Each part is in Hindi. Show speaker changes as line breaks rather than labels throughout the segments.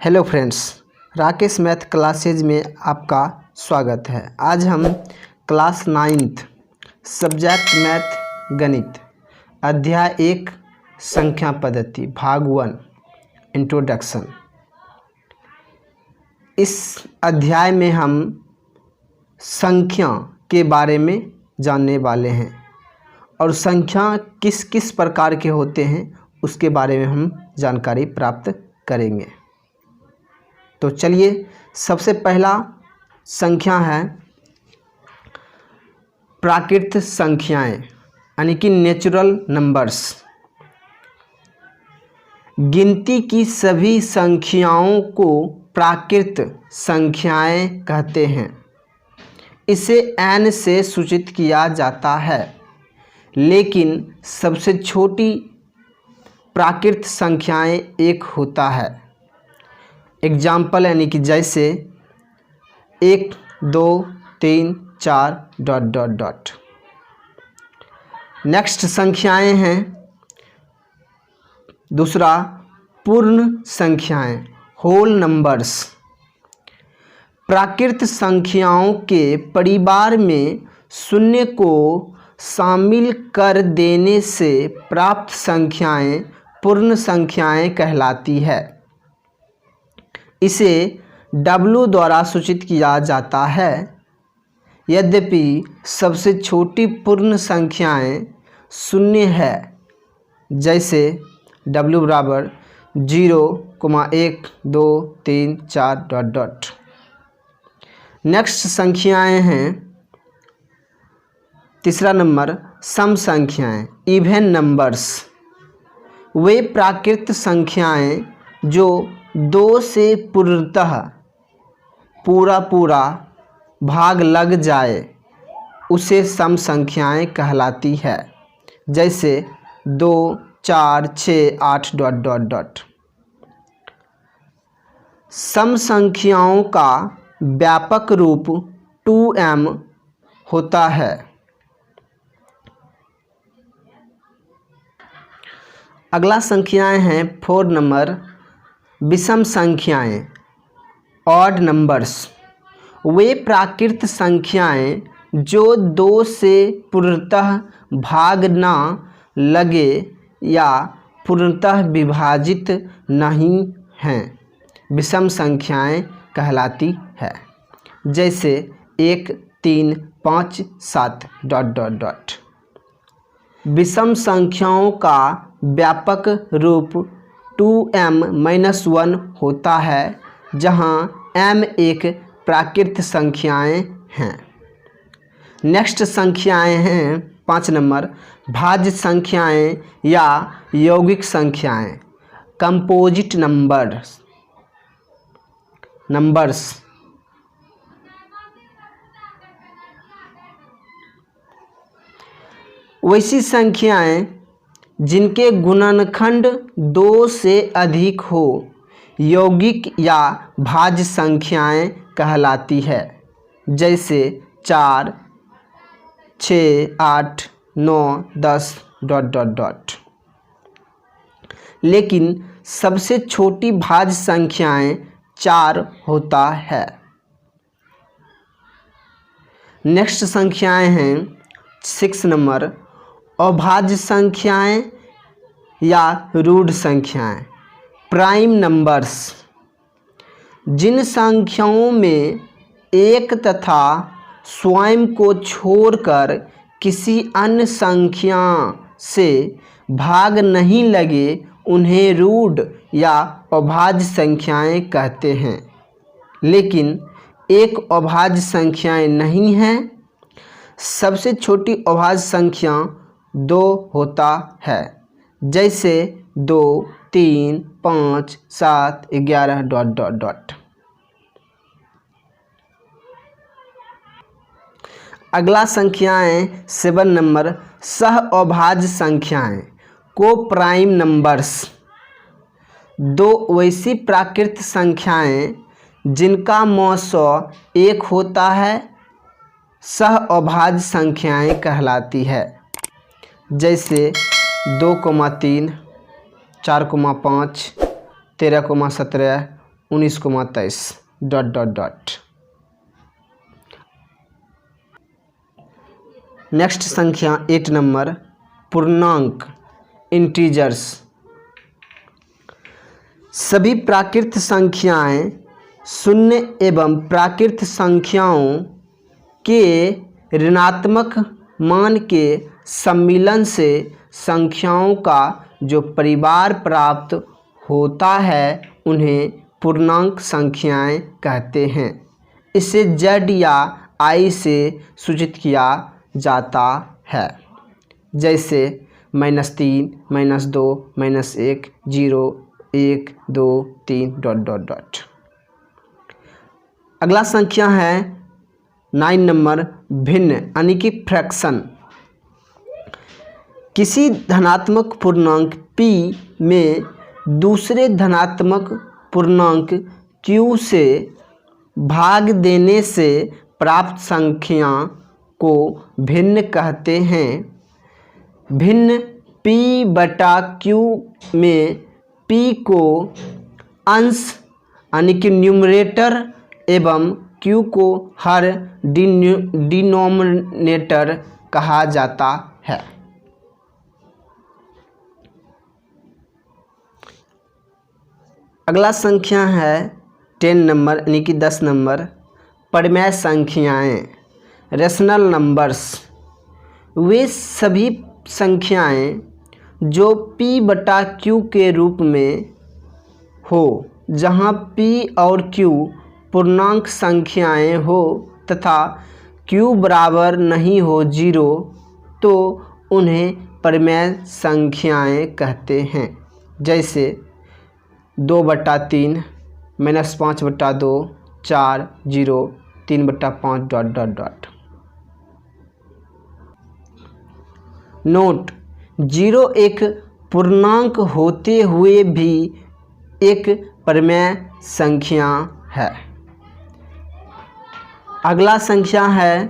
Hello friends, Rakesh math classes में आपका स्वागत है। आज हम क्लास 9th सब्जेक्ट मैथ गणित अध्याय 1 संख्या पद्धति भाग 1 इंट्रोडक्शन। इस अध्याय में हम संख्या के बारे में जानने वाले हैं और संख्या किस किस प्रकार के होते हैं उसके बारे में हम जानकारी प्राप्त करेंगे। तो चलिए, सबसे पहला संख्या है प्राकृत संख्याएं यानी कि नेचुरल नंबर्स। गिनती की सभी संख्याओं को प्राकृत संख्याएं कहते हैं। इसे n से सूचित किया जाता है, लेकिन सबसे छोटी प्राकृत संख्याएं एक होता है। एग्जाम्पल यानी कि जैसे 1, 2, 3, 4 ... नेक्स्ट संख्याएं हैं दूसरा पूर्ण संख्याएं होल नंबर्स। प्राकृत संख्याओं के परिवार में शून्य को शामिल कर देने से प्राप्त संख्याएं पूर्ण संख्याएं कहलाती है। इसे W द्वारा सूचित किया जाता है। यद्यपि सबसे छोटी पूर्ण संख्याएं शून्य है, जैसे W बराबर 0, 1, 2, 3, 4 ... नेक्स्ट संख्याएं हैं तीसरा नंबर सम संख्याएं इवन नंबर्स। वे प्राकृत संख्याएं जो 2 से पूर्णतः पूरा भाग लग जाए उसे सम संख्याएं कहलाती है, जैसे 2, 4, 6, 8 ... सम संख्याओं का व्यापक रूप 2m होता है। अगला संख्याएं हैं 4 नंबर विषम संख्याएं ऑड नंबर्स। वे प्राकृत संख्याएं जो 2 से पूर्णतः भाग न लगे या पूर्णतः विभाजित नहीं हैं विषम संख्याएं कहलाती है, जैसे 1, 3, 5, 7 ... विषम संख्याओं का व्यापक रूप 2m-1 होता है, जहां m एक प्राकृत संख्याएं हैं। नेक्स्ट संख्याएं हैं 5 नंबर भाज्य संख्याएं या यौगिक संख्याएं कंपोजिट नंबर्स। वैसी संख्याएं जिनके गुणनखंड 2 से अधिक हो यौगिक या भाज्य संख्याएं कहलाती है, जैसे 4, 6, 8, 9, 10 ... लेकिन सबसे छोटी भाज्य संख्याएं 4 होता है। नेक्स्ट संख्याएं हैं 6 नंबर अभाज्य संख्याएं या रूढ़ संख्याएं प्राइम नंबर्स। जिन संख्याओं में एक तथा स्वयं को छोड़कर किसी अन्य संख्या से भाग नहीं लगे उन्हें रूढ़ या अभाज्य संख्याएं कहते हैं। लेकिन एक अभाज्य संख्याएं नहीं है। सबसे छोटी अभाज्य संख्या 2 होता है, जैसे 2, 3, 5, 7, 11 ... अगला संख्याएं 7 नंबर सह अभाज्य संख्याएं को प्राइम नंबर्स। 2 वैसी प्राकृत संख्याएं जिनका मौसो 1 होता है सह अभाज्य संख्याएं कहलाती है, जैसे 2, 3, 4, 5, 13, 17, 19,23 डॉट डॉट डॉट। नेक्स्ट संख्या 8 नंबर पूर्णांक इंटीजर्स। सभी प्राकृत संख्याएं शून्य एवं प्राकृत संख्याओं के ऋणात्मक मान के सम्मिलन से संख्याओं का जो परिवार प्राप्त होता है उन्हें पूर्णांक संख्याएं कहते हैं। इसे z या i से सूचित किया जाता है, जैसे -3, -2, -1, 0, 1, 2, 3 डॉट डॉट डॉट। अगला संख्या है 9 नंबर भिन्न यानी कि फ्रैक्शन। किसी धनात्मक पूर्णांक p में दूसरे धनात्मक पूर्णांक q से भाग देने से प्राप्त संख्या को भिन्न कहते हैं। भिन्न p/q में p को अंश यानी कि न्यूमरेटर एवं q को हर डिनोमिनेटर कहा जाता है। अगला संख्या है 10 नंबर यानी कि 10 नंबर परिमेय संख्याएं, रेशनल नंबर्स। वे सभी संख्याएं जो p/q के रूप में हो, जहां p और q पूर्णांक संख्याएं हो तथा q बराबर नहीं हो 0, तो उन्हें परिमेय संख्याएं कहते हैं। जैसे 2/3, -5/2, 4, 0, 3/5 डॉट डॉट डॉट। नोट: 0 एक पूर्णांक होते हुए भी एक परिमेय संख्या है। अगला संख्या है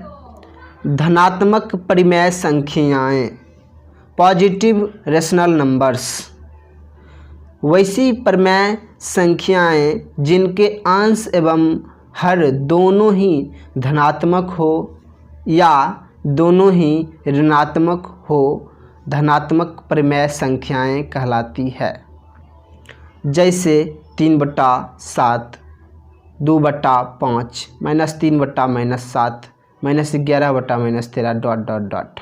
धनात्मक परिमेय संख्याएं, पॉजिटिव रेशनल नंबर्स। वैसी परिमेय संख्याएं जिनके अंश एवं हर दोनों ही धनात्मक हो या दोनों ही ऋणात्मक हो, धनात्मक परिमेय संख्याएं कहलाती है। जैसे 3/7, 2/5, -3/-7, -11/-13 डॉट डॉट डॉट।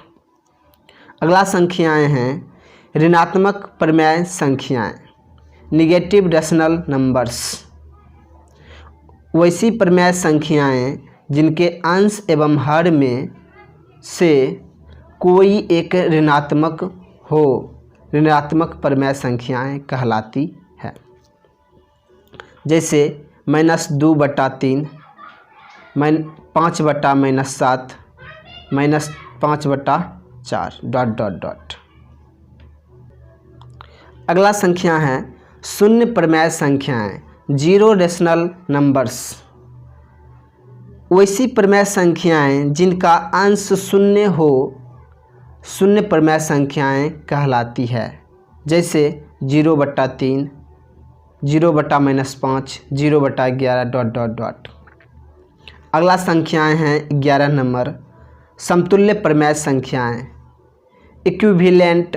अगला संख्याएं हैं ऋणात्मक परिमेय संख्याएं, निगेटिव रेशनल नंबर्स। वैसी परिमेय संख्याएं जिनके अंश एवं हर में से कोई एक ऋणात्मक हो, ऋणात्मक परिमेय संख्याएं कहलाती है। जैसे -2/3, -5/-7, -5/4 डॉट डॉट डॉट। अगला संख्या है शून्य परिमेय संख्याएं, जीरो रेशनल नंबर्स। वैसी परिमेय संख्याएं जिनका अंश शून्य हो, शून्य परिमेय संख्याएं कहलाती है। जैसे 0/3, 0/-5, 0/11 डॉट डॉट डॉट। अगला संख्याएं हैं 11 नंबर समतुल्य परिमेय संख्याएं, इक्विवेलेंट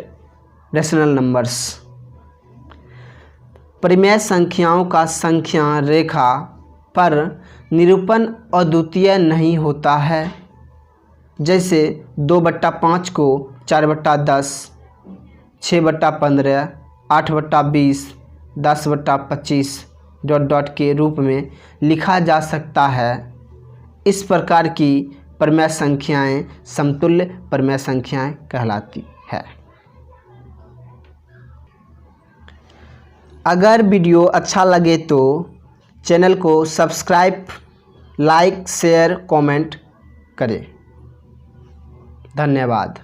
रेशनल नंबर्स। परिमेय संख्याओं का संख्या रेखा पर निरूपण अद्वितीय नहीं होता है। जैसे 2/5 को 4/10, 6/15, 8/20, 10/25 डॉट डॉट के रूप में लिखा जा सकता है। इस प्रकार की परिमेय संख्याएं समतुल्य परिमेय संख्याएं कहलाती है। अगर वीडियो अच्छा लगे तो चैनल को सब्सक्राइब, लाइक, शेयर, कमेंट करें। धन्यवाद।